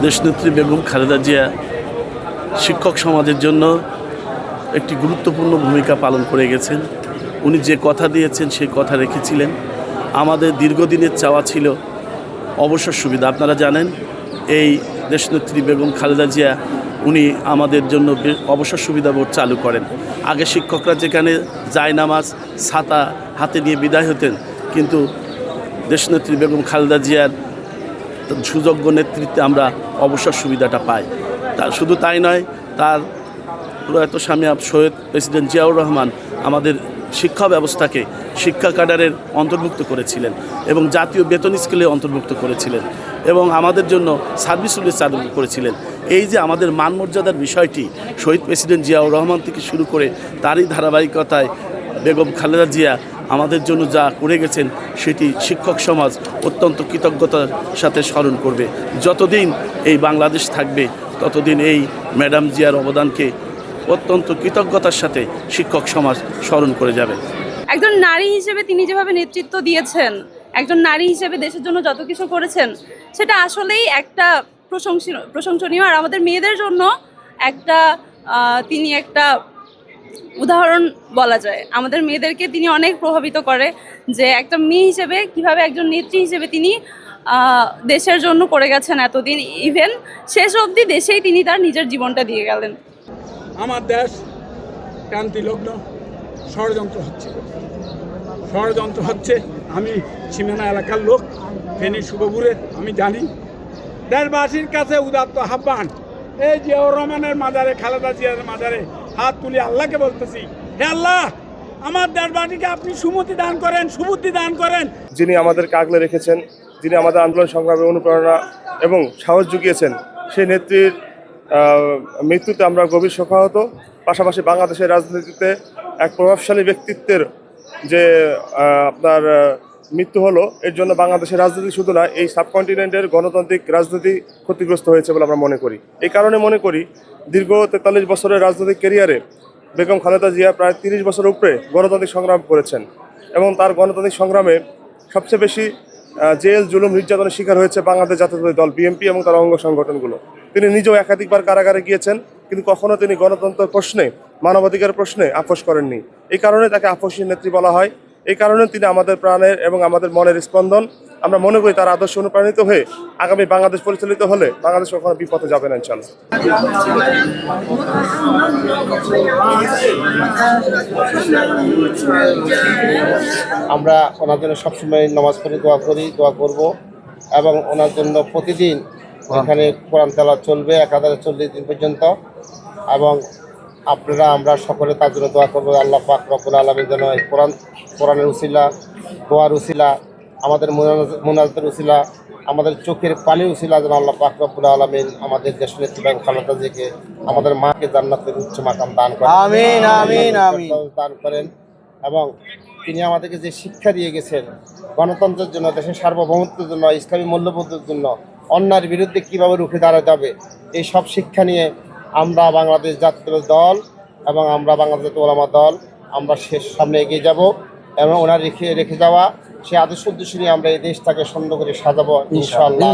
দেশনেত্রী বেগম খালেদা জিয়া শিক্ষক সমাজের জন্য একটি গুরুত্বপূর্ণ ভূমিকা পালন করে গেছেন। উনি যে কথা দিয়েছেন সেই কথা রেখেছিলেন। আমাদের দীর্ঘদিনের চাওয়া ছিল অবসর সুবিধা। আপনারা জানেন এই দেশনেত্রী বেগম খালেদা জিয়া উনি আমাদের জন্য অবসর সুবিধা বোর্ড চালু করেন। আগে শিক্ষকরা যেখানে জায়নামাজ ছাতা হাতে নিয়ে বিদায় হতেন, কিন্তু দেশনেত্রী বেগম খালেদা জিয়ার সুযোগ্য নেতৃত্বে আমরা অবসর সুবিধাটা পাই। শুধু তাই নয়, তার প্রয়াত স্বামী শহীদ প্রেসিডেন্ট জিয়াউর রহমান আমাদের শিক্ষা ব্যবস্থাকে শিক্ষা ক্যাডারের অন্তর্ভুক্ত করেছিলেন এবং জাতীয় বেতন স্কেলে অন্তর্ভুক্ত করেছিলেন এবং আমাদের জন্য সার্ভিস রুলে চালু করেছিলেন। এই যে আমাদের মান মর্যাদার বিষয়টি শহীদ প্রেসিডেন্ট জিয়াউর রহমান থেকে শুরু করে তারই ধারাবাহিকতায় বেগম খালেদা জিয়া আমাদের জন্য যা করে গেছেন সেটি শিক্ষক সমাজ অত্যন্ত কৃতজ্ঞতার সাথে স্মরণ করবে। যতদিন এই বাংলাদেশ থাকবে ততদিন এই ম্যাডাম জিয়ার অবদানকে অত্যন্ত কৃতজ্ঞতার সাথে শিক্ষক সমাজ স্মরণ করে যাবে। একজন নারী হিসেবে তিনি যেভাবে নেতৃত্ব দিয়েছেন, একজন নারী হিসেবে দেশের জন্য যত কিছু করেছেন, সেটা আসলেই একটা প্রশংসনীয়। আর আমাদের মেয়েদের জন্য তিনি একটা উদাহরণ বলা যায়। আমাদের মেয়েদেরকে তিনি অনেক প্রভাবিত করে যে একটা মেয়ে হিসেবে কিভাবে একজন নেত্রী হিসেবে তিনি দেশের জন্য করে গেছেন এতদিন, ইভেন শেষ অবধি দেশেই তিনি তার নিজের জীবনটা দিয়ে গেলেন। আমার দেশ ক্রান্তিলগ্ন, ষড়যন্ত্র হচ্ছে। আমি সীমানা এলাকার লোক, ফেনী শুভপুরের, আমি জানি। দেশবাসীর কাছে উদাত্ত আহ্বান, এই জিয়াউর রহমানের মাজারে, খালেদা জিয়ার মাজারে হাত তুলে আল্লাহকে বলতেছি, হে আল্লাহ, আমার দেশবাসীকে আপনি সুমতি দান করেন, সুবুদ্ধি দান করেন। যিনি আমাদেরকে আগলে রেখেছেন, যিনি আমাদের আন্দোলন সংগ্রামে অনুপ্রেরণা এবং সাহস জুগিয়েছেন, সেই নেত্রীর মৃত্যুতে আমরা গভীর শোকাহত। পাশাপাশি বাংলাদেশের রাজনীতিতে এক প্রভাবশালী ব্যক্তিত্বের যে আপনার মৃত্যু হলো, এর জন্য বাংলাদেশের রাজনীতি শুধু না, এই সাবকন্টিনেন্টের গণতান্ত্রিক রাজনীতি ক্ষতিগ্রস্ত হয়েছে বলে আমরা মনে করি। এই কারণে মনে করি দীর্ঘ 43 বছরের রাজনৈতিক ক্যারিয়ারে বেগম খালেদা জিয়া প্রায় 30 বছরের উপরে গণতান্ত্রিক সংগ্রাম করেছেন এবং তার গণতান্ত্রিক সংগ্রামে সবচেয়ে বেশি জেল, জুলুম, নির্যাতনের শিকার হয়েছে বাংলাদেশ জাতীয়তাবাদী দল বিএনপি এবং তার অঙ্গ সংগঠনগুলো। তিনি নিজেও একাধিকবার কারাগারে গিয়েছেন, কিন্তু কখনো তিনি গণতন্ত্র প্রশ্নে, মানবাধিকার প্রশ্নে আপোষ করেননি। এই কারণে তাকে আপোষী নেত্রী বলা হয়। এই কারণে তিনি আমাদের প্রাণের এবং আমাদের মনের স্পন্দন। আমরা মনে করি তার আদর্শ অনুপ্রাণিত হয়ে আগামী বাংলাদেশ পরিচালিত হলে বাংলাদেশ কখনো বিপথে যাবে না ইনশাআল্লাহ। আমরা ওনার জন্য সবসময় নামাজ পড়ে দোয়া করব এবং ওনার জন্য প্রতিদিন এখানে কোরআন তেলাওয়াত চলবে 1040 দিন পর্যন্ত। এবং আমরা সকলে তার জন্য দোয়া করবো। আল্লাহ পাক রব্বুল আলামিন যেন এই কোরআনের উসিলা, দোয়ার উসিলা, আমাদের মুনাজাতের উসিলা, আমাদের চোখের পানির উসিলা যেন আল্লাহ পাক রব্বুল আলামিন আমাদের দেশনেত্রী বেগম খালেদা জিয়াকে, আমাদের মাকে জান্নাতের উচ্চ মাকাম দান করেন। আমিন আমিন আমিন দান করেন। এবং তিনি আমাদেরকে যে শিক্ষা দিয়ে গেছেন গণতন্ত্রের জন্য, দেশের সার্বভৌমত্বের জন্য, ইসলামী মূল্যবোধের জন্য, অন্যায়ের বিরুদ্ধে কীভাবে রুখে দাঁড়াতে হবে, এই সব শিক্ষা নিয়ে আমরা বাংলাদেশ জাতীয় দল এবং আমরা বাংলাদেশ ওলামা দল আমরা সামনে এগিয়ে যাব এবং ওনার রেখে যাওয়া সেই আদর্শ উদ্দেশ্য নিয়ে আমরা এই দেশটাকে সুন্দর করে সাজাবো ইনশাআল্লাহ।